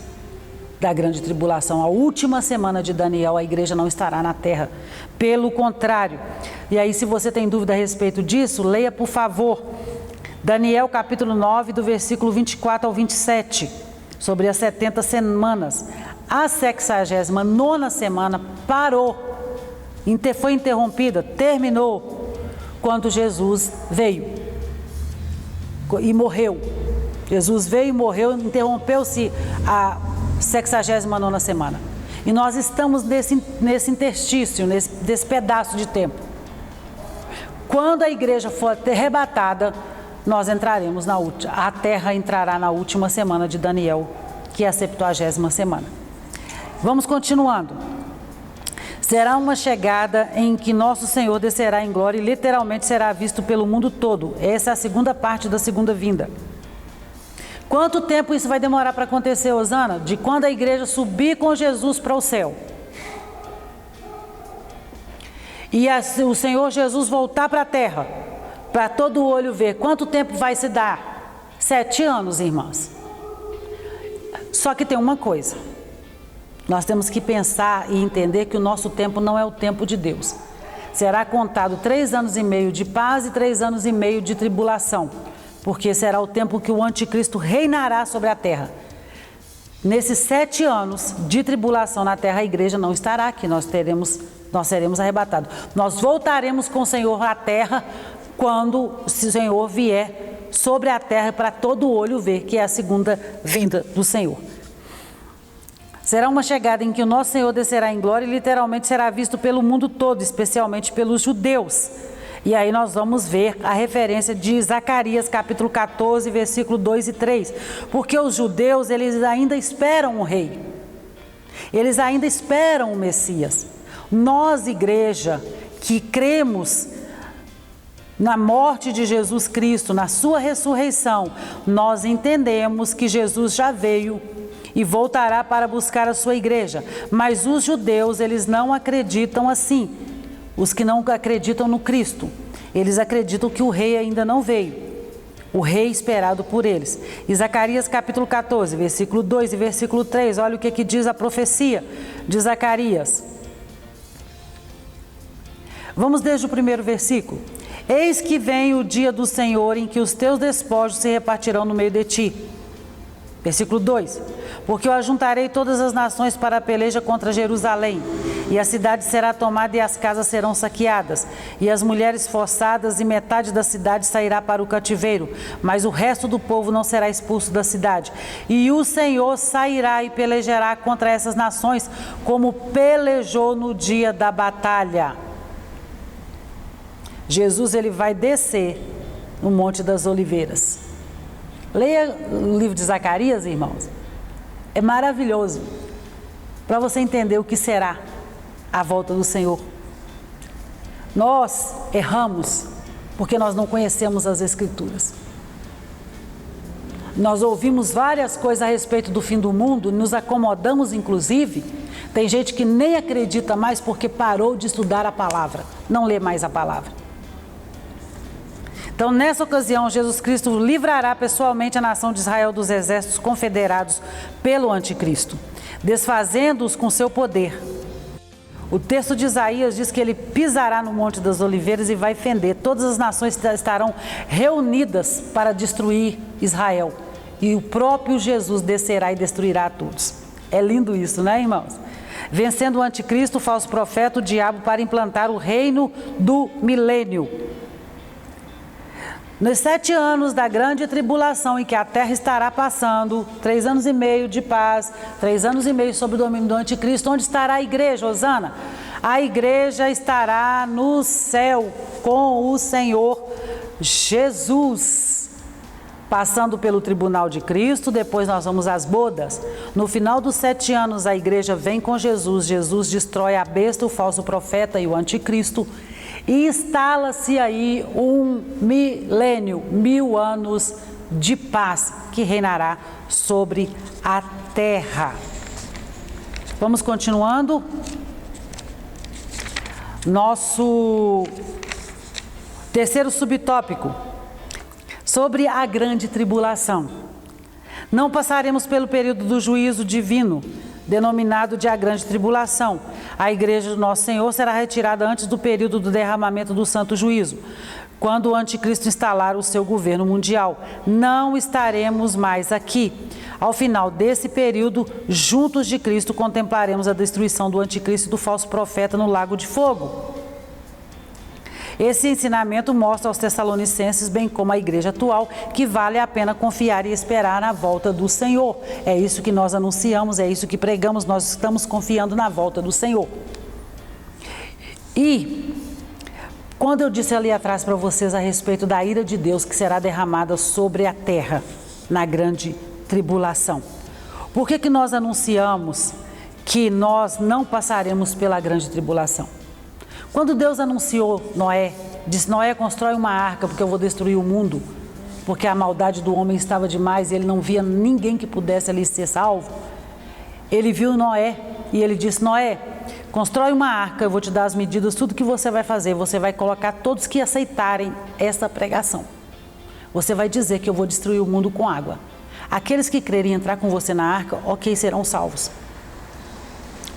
da grande tribulação. A última semana de Daniel, a igreja não estará na terra. Pelo contrário. E aí, se você tem dúvida a respeito disso, leia, por favor, Daniel capítulo 9, do versículo 24 ao 27, sobre as 70 semanas. A 69ª semana parou, foi interrompida, terminou, quando Jesus veio e morreu. Jesus veio e morreu, interrompeu-se a 69ª semana. E nós estamos nesse interstício, nesse pedaço de tempo. Quando a igreja for arrebatada, nós entraremos a terra entrará na última semana de Daniel, que é a 70ª semana. Vamos continuando. Será uma chegada em que nosso Senhor descerá em glória e literalmente será visto pelo mundo todo. Essa é a segunda parte da segunda vinda. Quanto tempo isso vai demorar para acontecer, Osana? De quando a igreja subir com Jesus para o céu e o Senhor Jesus voltar para a terra, para todo olho ver. Quanto tempo vai se dar? 7 anos, irmãs. Só que tem uma coisa. Nós temos que pensar e entender que o nosso tempo não é o tempo de Deus. Será contado 3 anos e meio de paz e 3 anos e meio de tribulação, porque será o tempo que o anticristo reinará sobre a terra. Nesses 7 anos de tribulação na terra, a igreja não estará aqui, nós seremos arrebatados. Nós voltaremos com o Senhor à terra quando o Senhor vier sobre a terra para todo olho ver, que é a segunda vinda do Senhor. Será uma chegada em que o nosso Senhor descerá em glória e literalmente será visto pelo mundo todo, especialmente pelos judeus. E aí nós vamos ver a referência de Zacarias, capítulo 14, versículo 2 e 3. Porque os judeus, eles ainda esperam o rei. Eles ainda esperam o Messias. Nós, igreja, que cremos na morte de Jesus Cristo, na sua ressurreição, nós entendemos que Jesus já veio e voltará para buscar a sua igreja. Mas os judeus, eles não acreditam assim. Os que não acreditam no Cristo, eles acreditam que o rei ainda não veio. O rei esperado por eles. Em Zacarias capítulo 14, versículo 2 e versículo 3, olha o que diz a profecia de Zacarias. Vamos desde o primeiro versículo. Eis que vem o dia do Senhor em que os teus despojos se repartirão no meio de ti. Versículo 2. Porque eu ajuntarei todas as nações para a peleja contra Jerusalém, e a cidade será tomada e as casas serão saqueadas, e as mulheres forçadas, e metade da cidade sairá para o cativeiro, mas o resto do povo não será expulso da cidade. E o Senhor sairá e pelejará contra essas nações, como pelejou no dia da batalha. Jesus, ele vai descer no Monte das Oliveiras. Leia o livro de Zacarias, irmãos. É maravilhoso para você entender o que será a volta do Senhor. Nós erramos porque nós não conhecemos as Escrituras. Nós ouvimos várias coisas a respeito do fim do mundo, nos acomodamos inclusive. Tem gente que nem acredita mais porque parou de estudar a palavra, não lê mais a palavra. Então, nessa ocasião, Jesus Cristo livrará pessoalmente a nação de Israel dos exércitos confederados pelo anticristo. desfazendo-os com seu poder. O texto de Isaías diz que ele pisará no Monte das Oliveiras e vai fender. Todas as nações estarão reunidas para destruir Israel. E o próprio Jesus descerá e destruirá a todos. É lindo isso, né, irmãos? Vencendo o anticristo, o falso profeta, o diabo, para implantar o reino do milênio. Nos 7 anos da grande tribulação em que a terra estará passando, 3 anos e meio de paz, 3 anos e meio sob o domínio do anticristo, onde estará a igreja, Osana? A igreja estará no céu com o Senhor Jesus, passando pelo tribunal de Cristo. Depois nós vamos às bodas. No final dos 7 anos a igreja vem com Jesus. Jesus destrói a besta, o falso profeta e o anticristo. E instala-se aí um milênio, 1000 anos de paz que reinará sobre a terra. Vamos continuando. Nosso terceiro subtópico, sobre a grande tribulação. Não passaremos pelo período do juízo divino, denominado de a grande tribulação. A igreja do nosso Senhor será retirada antes do período do derramamento do santo juízo, quando o anticristo instalar o seu governo mundial. Não estaremos mais aqui. Ao final desse período, juntos de Cristo, contemplaremos a destruição do anticristo e do falso profeta no lago de fogo. Esse ensinamento mostra aos Tessalonicenses, bem como à igreja atual, que vale a pena confiar e esperar na volta do Senhor. É isso que nós anunciamos, é isso que pregamos, nós estamos confiando na volta do Senhor. E quando eu disse ali atrás para vocês a respeito da ira de Deus que será derramada sobre a terra na grande tribulação, por que nós anunciamos que nós não passaremos pela grande tribulação? Quando Deus anunciou Noé, disse: Noé, constrói uma arca porque eu vou destruir o mundo, porque a maldade do homem estava demais e ele não via ninguém que pudesse ali ser salvo. Ele viu Noé e ele disse: Noé, constrói uma arca, eu vou te dar as medidas, tudo que você vai fazer, você vai colocar todos que aceitarem essa pregação. Você vai dizer que eu vou destruir o mundo com água. Aqueles que crerem entrar com você na arca, ok, serão salvos.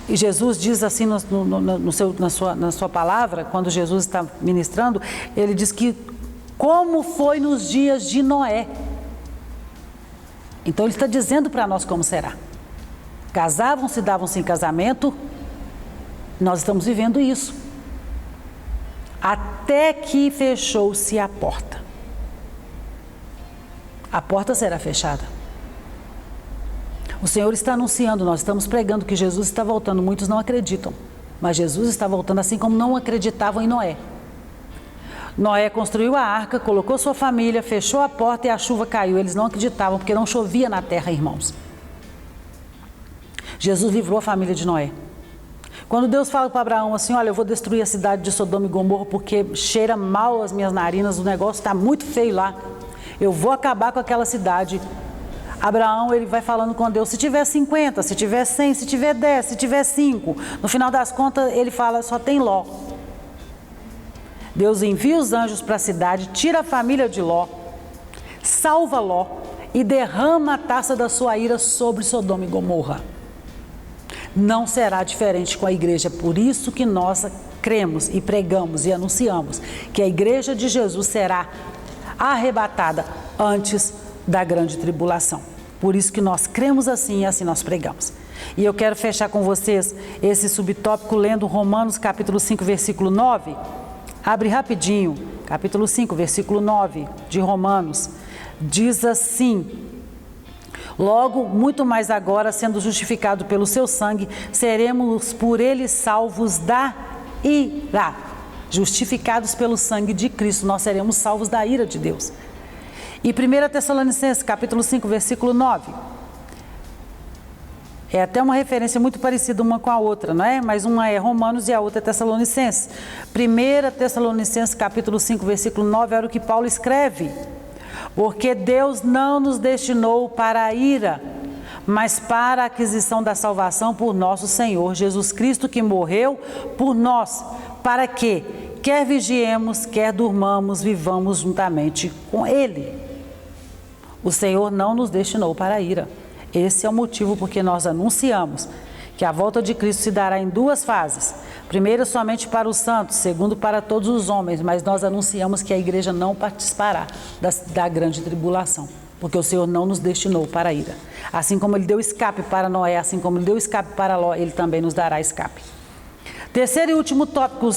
E Jesus diz assim na sua palavra, quando Jesus está ministrando, ele diz que como foi nos dias de Noé. Então ele está dizendo para nós como será. Casavam-se, davam-se em casamento, nós estamos vivendo isso. Até que fechou-se a porta. A porta será fechada. O Senhor está anunciando, nós estamos pregando que Jesus está voltando. Muitos não acreditam, mas Jesus está voltando, assim como não acreditavam em Noé. Noé construiu a arca, colocou sua família, fechou a porta e a chuva caiu. Eles não acreditavam porque não chovia na terra, irmãos. Jesus livrou a família de Noé. Quando Deus fala para Abraão assim: olha, eu vou destruir a cidade de Sodoma e Gomorra porque cheira mal as minhas narinas, o negócio está muito feio lá, eu vou acabar com aquela cidade. Abraão, ele vai falando com Deus: se tiver 50, se tiver 100, se tiver 10, se tiver 5. No final das contas, ele fala: só tem Ló. Deus envia os anjos para a cidade, tira a família de Ló, salva Ló e derrama a taça da sua ira sobre Sodoma e Gomorra. Não será diferente com a igreja. Por isso que nós cremos e pregamos e anunciamos que a igreja de Jesus será arrebatada antes da grande tribulação. Por isso que nós cremos assim e assim nós pregamos. E eu quero fechar com vocês esse subtópico lendo Romanos capítulo 5, versículo 9. Abre rapidinho, capítulo 5, versículo 9 de Romanos. Diz assim: logo, muito mais agora, sendo justificado pelo seu sangue, seremos por ele salvos da ira. Justificados pelo sangue de Cristo, nós seremos salvos da ira de Deus. E 1 Tessalonicenses, capítulo 5, versículo 9. É até uma referência muito parecida uma com a outra, não é? Mas uma é Romanos e a outra é Tessalonicenses. 1 Tessalonicenses, capítulo 5, versículo 9, era o que Paulo escreve. Porque Deus não nos destinou para a ira, mas para a aquisição da salvação por nosso Senhor Jesus Cristo, que morreu por nós, para que, quer vigiemos, quer durmamos, vivamos juntamente com Ele. O Senhor não nos destinou para a ira. Esse é o motivo porque nós anunciamos que a volta de Cristo se dará em duas fases. Primeiro, somente para os santos, segundo, para todos os homens, mas nós anunciamos que a igreja não participará da grande tribulação, porque o Senhor não nos destinou para a ira. Assim como Ele deu escape para Noé, assim como Ele deu escape para Ló, Ele também nos dará escape. Terceiro e último tópico,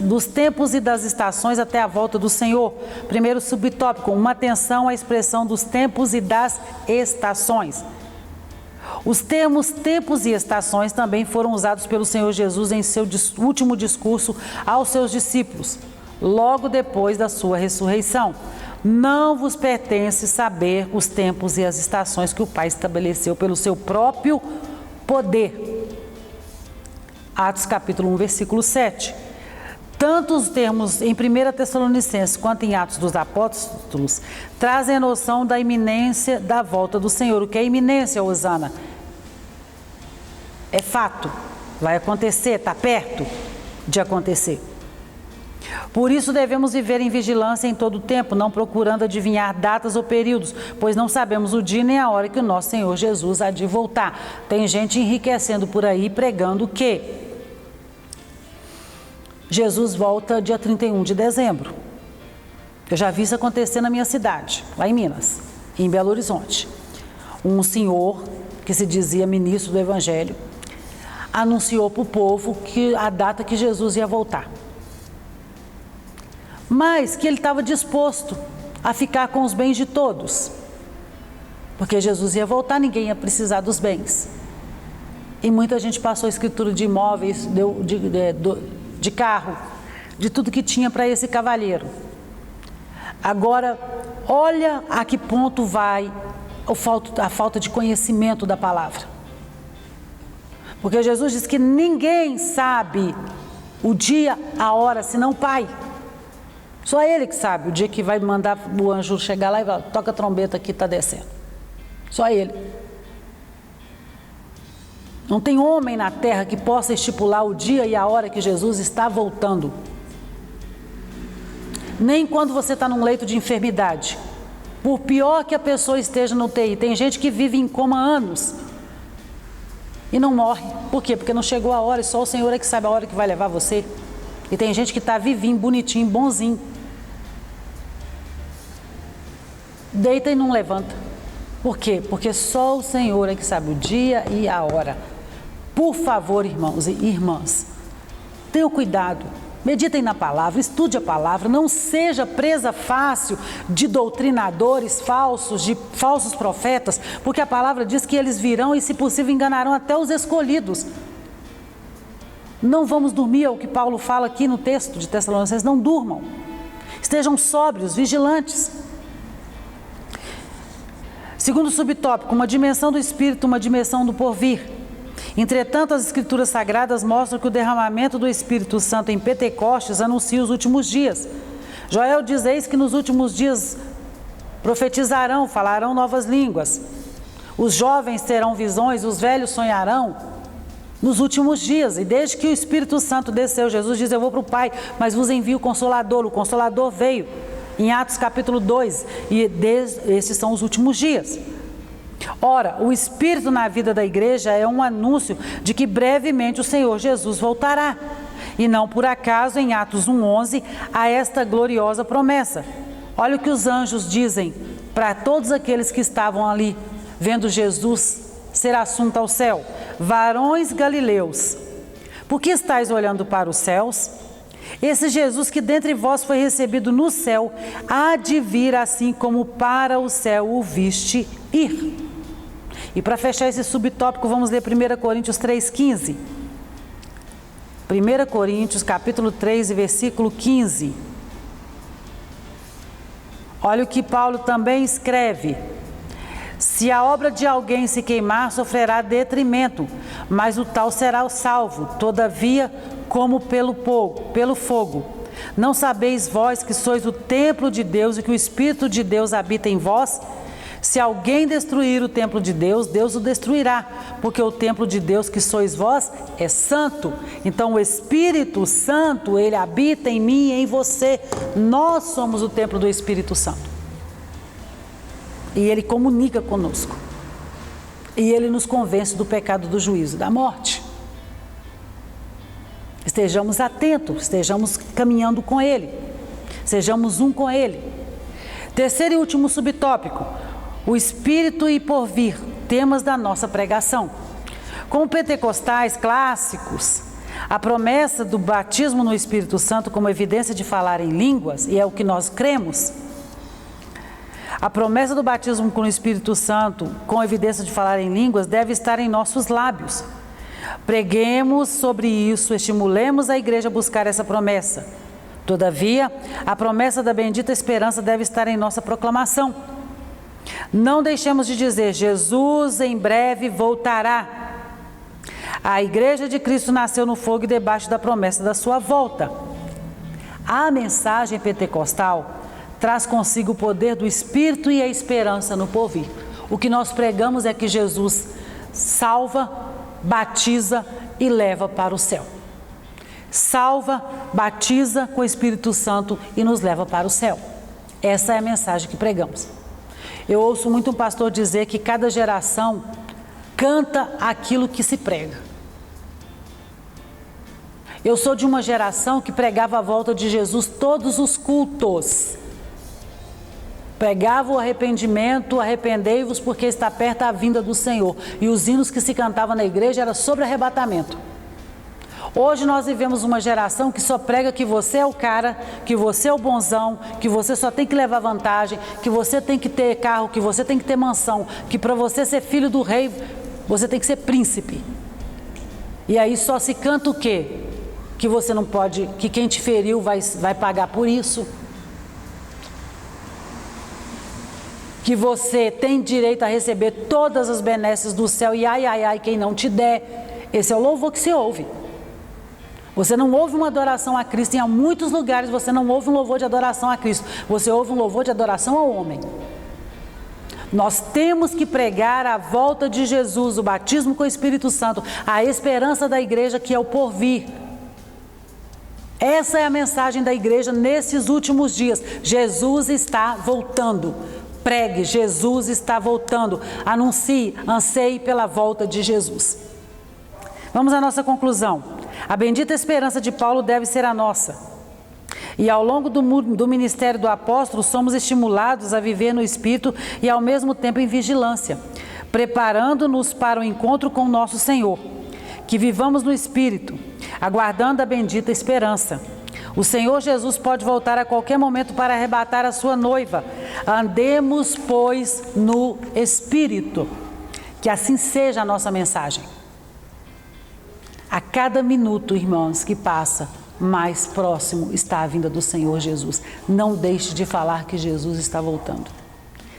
dos tempos e das estações até a volta do Senhor. Primeiro subtópico, uma atenção à expressão dos tempos e das estações. Os termos tempos e estações também foram usados pelo Senhor Jesus em seu último discurso aos seus discípulos, logo depois da sua ressurreição. Não vos pertence saber os tempos e as estações que o Pai estabeleceu pelo seu próprio poder. Atos capítulo 1, versículo 7. Tanto os termos em 1 Tessalonicenses quanto em Atos dos Apóstolos trazem a noção da iminência da volta do Senhor. O que é iminência, Osana? É fato, vai acontecer, está perto de acontecer. Por isso devemos viver em vigilância em todo o tempo, não procurando adivinhar datas ou períodos, pois não sabemos o dia nem a hora que o nosso Senhor Jesus há de voltar. Tem gente enriquecendo por aí, pregando que Jesus volta dia 31 de dezembro. Eu já vi isso acontecer na minha cidade, lá em Minas, em Belo Horizonte. Um senhor que se dizia ministro do Evangelho anunciou para o povo que a data que Jesus ia voltar. Mas que ele estava disposto a ficar com os bens de todos. Porque Jesus ia voltar, ninguém ia precisar dos bens. E muita gente passou a escritura de imóveis, de carro, de tudo que tinha para esse cavalheiro. Agora, olha a que ponto vai a falta de conhecimento da palavra. Porque Jesus diz que ninguém sabe o dia, a hora, senão o Pai. Só Ele que sabe o dia que vai mandar o anjo chegar lá e falar, toca a trombeta aqui, está descendo. Só Ele. Não tem homem na terra que possa estipular o dia e a hora que Jesus está voltando. Nem quando você está num leito de enfermidade. Por pior que a pessoa esteja no UTI, tem gente que vive em coma há anos e não morre. Por quê? Porque não chegou a hora e só o Senhor é que sabe a hora que vai levar você. E tem gente que está vivinho, bonitinho, bonzinho. Deita e não levanta. Por quê? Porque só o Senhor é que sabe o dia e a hora. Por favor, irmãos e irmãs, tenham cuidado, meditem na palavra, estude a palavra, não seja presa fácil de doutrinadores falsos, de falsos profetas, porque a palavra diz que eles virão e, se possível, enganarão até os escolhidos. Não vamos dormir, é o que Paulo fala aqui no texto de Tessalonicenses, não durmam, estejam sóbrios, vigilantes. Segundo subtópico, uma dimensão do Espírito, uma dimensão do porvir. Entretanto, as Escrituras Sagradas mostram que o derramamento do Espírito Santo em Pentecostes anuncia os últimos dias. Joel diz, eis que nos últimos dias profetizarão, falarão novas línguas. Os jovens terão visões, os velhos sonharão. Nos últimos dias, e desde que o Espírito Santo desceu, Jesus diz, eu vou para o Pai, mas vos envio o Consolador veio. Em Atos capítulo 2, e esses são os últimos dias. Ora, o Espírito na vida da igreja é um anúncio de que brevemente o Senhor Jesus voltará. E não por acaso, em Atos 1:11, há esta gloriosa promessa. Olha o que os anjos dizem para todos aqueles que estavam ali, vendo Jesus ser assunto ao céu. Varões galileus, por que estáis olhando para os céus? Esse Jesus que dentre vós foi recebido no céu, há de vir assim como para o céu o viste ir. E para fechar esse subtópico, vamos ler 1 Coríntios 3,15. 1 Coríntios capítulo 3, versículo 15. Olha o que Paulo também escreve. Se a obra de alguém se queimar, sofrerá detrimento, mas o tal será o salvo, todavia, como pelo fogo. Não sabeis vós que sois o templo de Deus e que o Espírito de Deus habita em vós? Se alguém destruir o templo de Deus, Deus o destruirá, porque o templo de Deus que sois vós é santo. Então o Espírito Santo, ele habita em mim e em você. Nós somos o templo do Espírito Santo. E ele comunica conosco. E Ele nos convence do pecado, do juízo, da morte. Estejamos atentos, estejamos caminhando com Ele, sejamos um com Ele. Terceiro e último subtópico, o Espírito e porvir, temas da nossa pregação. Como pentecostais clássicos, a promessa do batismo no Espírito Santo como evidência de falar em línguas, e é o que nós cremos, a promessa do batismo com o Espírito Santo com evidência de falar em línguas deve estar em nossos lábios. Preguemos sobre isso, estimulemos a igreja a buscar essa promessa. Todavia, a promessa da bendita esperança deve estar em nossa proclamação. Não deixemos de dizer: Jesus em breve voltará. A igreja de Cristo nasceu no fogo e debaixo da promessa da sua volta. A mensagem pentecostal traz consigo o poder do Espírito e a esperança no porvir. O que nós pregamos é que Jesus salva, batiza e leva para o céu. Salva, batiza com o Espírito Santo e nos leva para o céu. Essa é a mensagem que pregamos. Eu ouço muito um pastor dizer que cada geração canta aquilo que se prega. Eu sou de uma geração que pregava a volta de Jesus todos os cultos. Pregava o arrependimento, arrependei-vos porque está perto a vinda do Senhor. E os hinos que se cantavam na igreja eram sobre arrebatamento. Hoje nós vivemos uma geração que só prega que você é o cara, que você é o bonzão, que você só tem que levar vantagem, que você tem que ter carro, que você tem que ter mansão, que para você ser filho do rei, você tem que ser príncipe. E aí só se canta o quê? Que você não pode, que quem te feriu vai pagar por isso. Que você tem direito a receber todas as benesses do céu e ai, ai, ai, quem não te der. Esse é o louvor que se ouve. Você não ouve uma adoração a Cristo, em muitos lugares você não ouve um louvor de adoração a Cristo, você ouve um louvor de adoração ao homem. Nós temos que pregar a volta de Jesus, o batismo com o Espírito Santo, a esperança da igreja que é o porvir. Essa é a mensagem da igreja nesses últimos dias. Jesus está voltando. Pregue, Jesus está voltando. Anuncie, anseie pela volta de Jesus. Vamos à nossa conclusão. A bendita esperança de Paulo deve ser a nossa. E ao longo do ministério do apóstolo, somos estimulados a viver no Espírito e ao mesmo tempo em vigilância, preparando-nos para o encontro com o nosso Senhor. Que vivamos no Espírito, aguardando a bendita esperança. O Senhor Jesus pode voltar a qualquer momento para arrebatar a sua noiva. Andemos, pois, no Espírito. Que assim seja a nossa mensagem. A cada minuto, irmãos, que passa, mais próximo está a vinda do Senhor Jesus. Não deixe de falar que Jesus está voltando.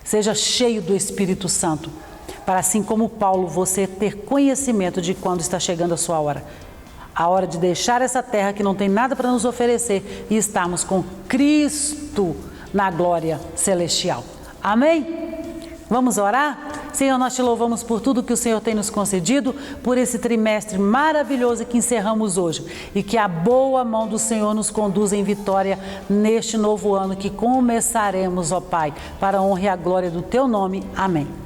Seja cheio do Espírito Santo, para assim como Paulo, você ter conhecimento de quando está chegando a sua hora. A hora de deixar essa terra que não tem nada para nos oferecer e estarmos com Cristo na glória celestial. Amém? Vamos orar? Senhor, nós te louvamos por tudo que o Senhor tem nos concedido, por esse trimestre maravilhoso que encerramos hoje. E que a boa mão do Senhor nos conduza em vitória neste novo ano que começaremos, ó Pai, para a honra e a glória do Teu nome. Amém.